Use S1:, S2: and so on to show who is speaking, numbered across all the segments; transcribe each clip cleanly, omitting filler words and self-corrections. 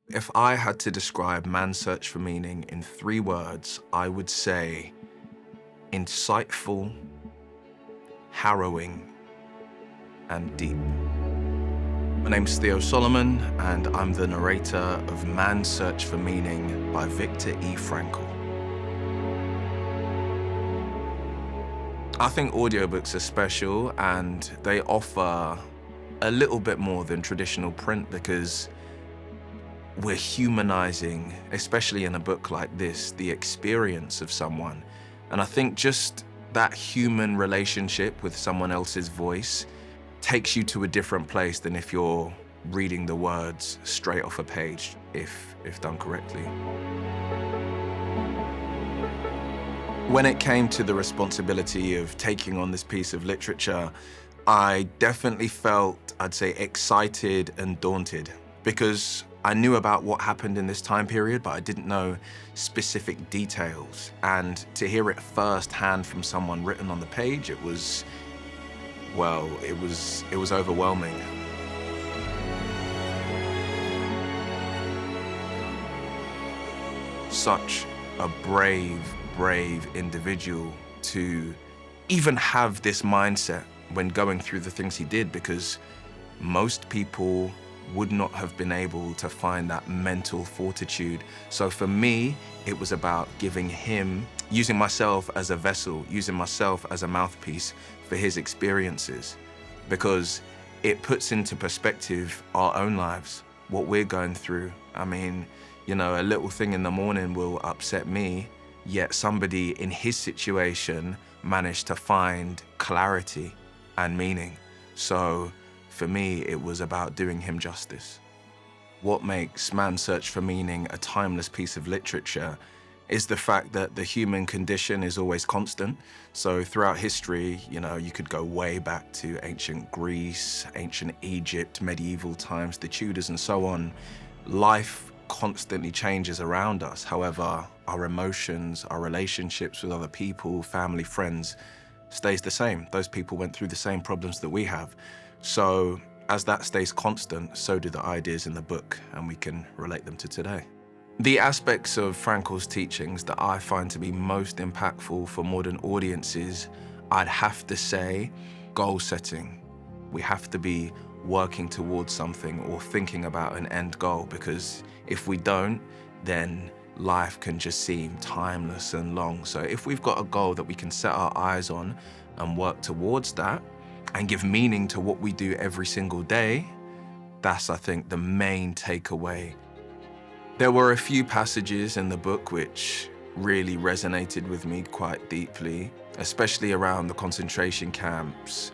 S1: If I had to describe Man's Search for Meaning in 3 words, I would say insightful, harrowing, and deep. My name's Theo Solomon, and I'm the narrator of Man's Search for Meaning by Viktor E. Frankl. I think audiobooks are special, and they offer a little bit more than traditional print because we're humanizing, especially in a book like this, the experience of someone. And I think just that human relationship with someone else's voice takes you to a different place than if you're reading the words straight off a page, if done correctly. When it came to the responsibility of taking on this piece of literature, I definitely felt, I'd say, excited and daunted, because I knew about what happened in this time period, but I didn't know specific details. And to hear it firsthand from someone written on the page, it was, well, it was overwhelming. Such a brave individual to even have this mindset when going through the things he did, because most people would not have been able to find that mental fortitude. So for me, it was about giving him, using myself as a vessel, using myself as a mouthpiece for his experiences, because it puts into perspective our own lives, what we're going through. I mean, you know, a little thing in the morning will upset me, yet somebody in his situation managed to find clarity and meaning. So for me, it was about doing him justice. What makes Man's Search for Meaning a timeless piece of literature is the fact that the human condition is always constant. So throughout history, you know, you could go way back to ancient Greece, ancient Egypt, medieval times, the Tudors, and so on. Life constantly changes around us. However, our emotions, our relationships with other people, family, friends, stays the same. Those people went through the same problems that we have. So as that stays constant, so do the ideas in the book, and we can relate them to today. The aspects of Frankl's teachings that I find to be most impactful for modern audiences, I'd have to say goal setting. We have to be working towards something or thinking about an end goal, because if we don't, then life can just seem timeless and long. So if we've got a goal that we can set our eyes on and work towards that and give meaning to what we do every single day, that's, I think, the main takeaway. There were a few passages in the book which really resonated with me quite deeply, especially around the concentration camps,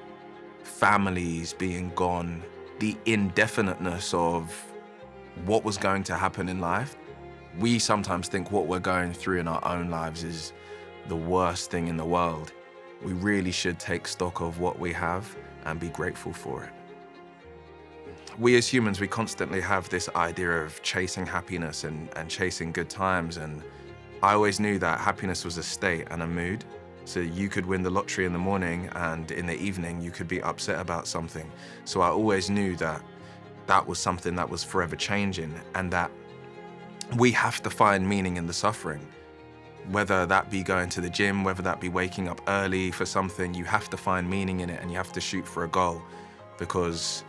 S1: families being gone, the indefiniteness of what was going to happen in life. We sometimes think what we're going through in our own lives is the worst thing in the world. We really should take stock of what we have and be grateful for it. We as humans, we constantly have this idea of chasing happiness and chasing good times. And I always knew that happiness was a state and a mood. So you could win the lottery in the morning, and in the evening you could be upset about something. So I always knew that that was something that was forever changing, and that we have to find meaning in the suffering. Whether that be going to the gym, whether that be waking up early for something, you have to find meaning in it, and you have to shoot for a goal, because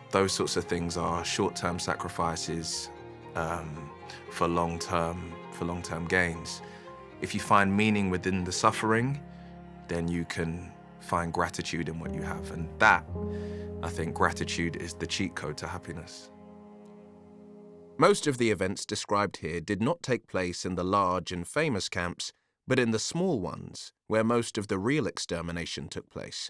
S1: those sorts of things are short-term sacrifices for long-term gains. If you find meaning within the suffering, then you can find gratitude in what you have. And that, I think, gratitude is the cheat code to happiness. Most of the events described here did not take place in the large and famous camps, but in the small ones, where most of the real extermination took place.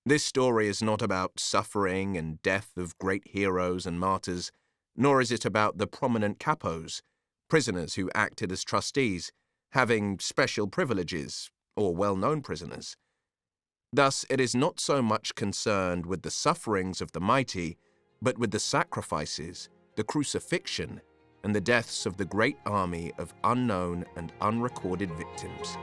S1: This story is not about suffering and death of great heroes and martyrs, nor is it about the prominent capos, prisoners who acted as trustees, having special privileges, or well-known prisoners. Thus, it is not so much concerned with the sufferings of the mighty, but with the sacrifices, the crucifixion, and the deaths of the great army of unknown and unrecorded victims.